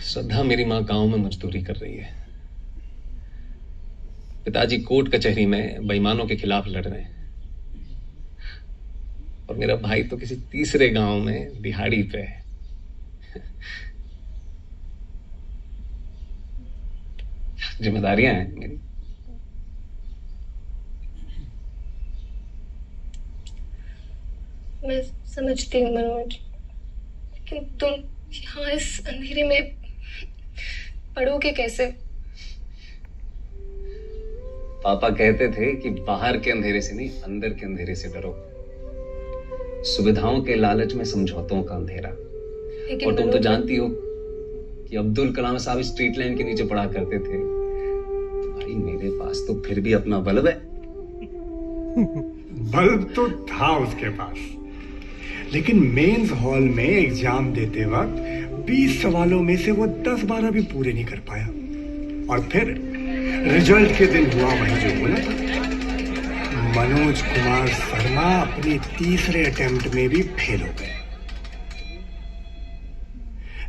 श्रद्धा मेरी माँ गांव में मजदूरी कर रही है। पिताजी कोर्ट कचहरी में बेईमानों के खिलाफ लड़ रहे हैं और मेरा भाई तो किसी तीसरे गांव में दिहाड़ी पे है। जिम्मेदारियां हैं मेरी। मैं समझती हूँ मनोज, लेकिन तुम यहाँ इस अंधेरे में पढ़ोगे कैसे? पापा कहते थे कि बाहर के अंधेरे से नहीं, अंदर के अंधेरे से डरो। सुविधाओं के लालच में समझौतों का अंधेरा। और तुम तो जानती हो कि अब्दुल कलाम साहब स्ट्रीट लाइन के नीचे पढ़ा करते थे। तो भाई मेरे पास तो फिर भी अपना बल्ब है। बल्ब तो था उसके पास, लेकिन मेंस हॉल में एग्जाम देते वक्त 20 सवालों में से वो 10-12 भी पूरे नहीं कर पाया। और फिर रिजल्ट के दिन हुआ वही जो बोला था। मनोज कुमार शर्मा अपने तीसरे अटेम्प्ट में भी फेल हो गए,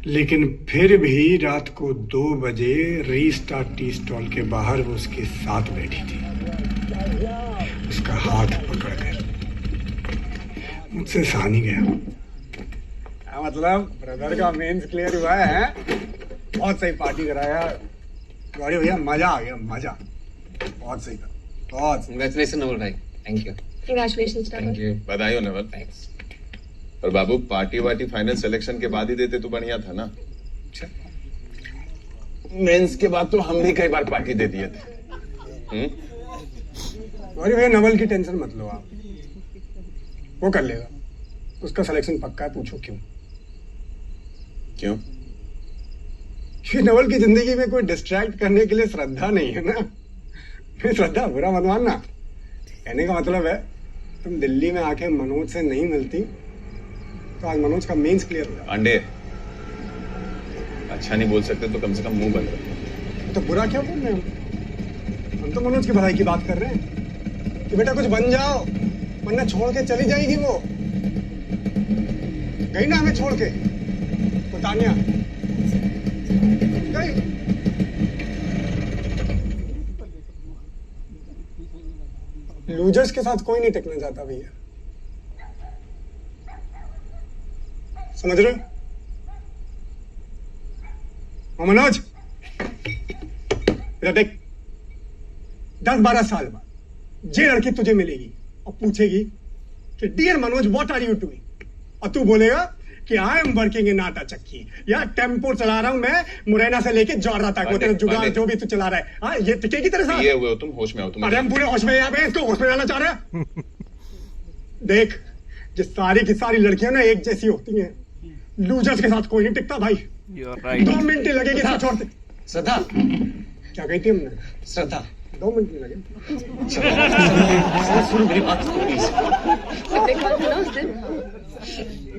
लेकिन फिर भी रात को 2 बजे रीस्टार्ट टी स्टॉल के बाहर वो उसके साथ बैठी थी। उसका हाथ पकड़ कर मुझसे सहा नहीं गया। मतलब ब्रदर का मेंस क्लियर हुआ है। बहुत सही पार्टी कराया गौरी भैया, मजा आ गया, मजा। बहुत सही था, बहुत। कांग्रेचुलेशन नवल भाई। Thank you. Congratulations, thank you. बधाई हो नवल। थैंक्स। और बाबू पार्टी वार्टी फाइनल सिलेक्शन के बाद ही देते तो बढ़िया था ना। मेंस के बाद तो हम भी कई बार पार्टी दे दिए थे। गौरी भैया नवल की टेंशन मत लो आप, वो कर लेगा। उसका सिलेक्शन पक्का है। पूछो क्यों? क्यों? कि नवल की जिंदगी में कोई डिस्ट्रैक्ट करने के लिए श्रद्धा नहीं है ना। श्रद्धा बुरा मत मानना। कहने का मतलब है तुम दिल्ली में आके मनोज से नहीं मिलती तो आज मनोज का मेंस क्लियर हो जाता। अंडे अच्छा नहीं बोल सकते तो कम से कम मुंह बंद रखो। तो बुरा क्या बोल रहे हैं हम तो मनोज की भलाई की बात कर रहे हैं कि बेटा कुछ बन जाओ, वरना छोड़ के चली जाएगी वो। गई ना हमें छोड़ के तो तानिया गई। लूजर्स के साथ कोई नहीं टिकना चाहता भैया, समझ रहे हो? मनोज बेटा देख, 10-12 साल बाद ये लड़की तुझे मिलेगी और पूछेगी कि dear Manoj what are you doing, और तू बोलेगा कि आई एम वर्किंग इन आटा चक्की या टेम्पो चला रहा हूं मैं मुरैना से लेके जौहरा तक। वो तेरा जुगाड़ जो भी तू चला रहा है, हाँ ये टिकेगी तेरे साथ? ये हुए हो तुम, होश में आओ तुम। अरे हम पूरे होश में यहाँ पे इसको होश में लाना चाह रहे हैं। देख ये सारी की सारी लड़कियां ना एक जैसी होती हैं, लूजर्स के साथ कोई नहीं टिकता भाई। right. 2 मिनट ही लगेगी इसको छोड़ते। श्रद्धा, क्या कही थी हमने? श्रद्धा 2 मिनट नहीं लगे। सुनो मेरी बात प्लीज। देखा था ना उस दिन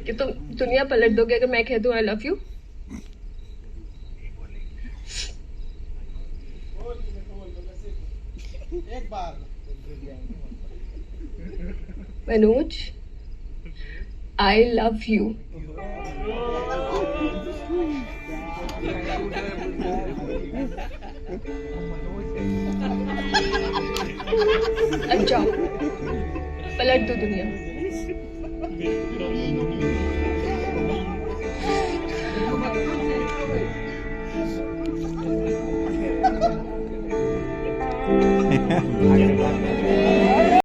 कि तुम दुनिया पलट दोगे अगर मैं कह दूं I love you. Manoj I love you. अब जाओ, पलट दो दुनिया। Yeah.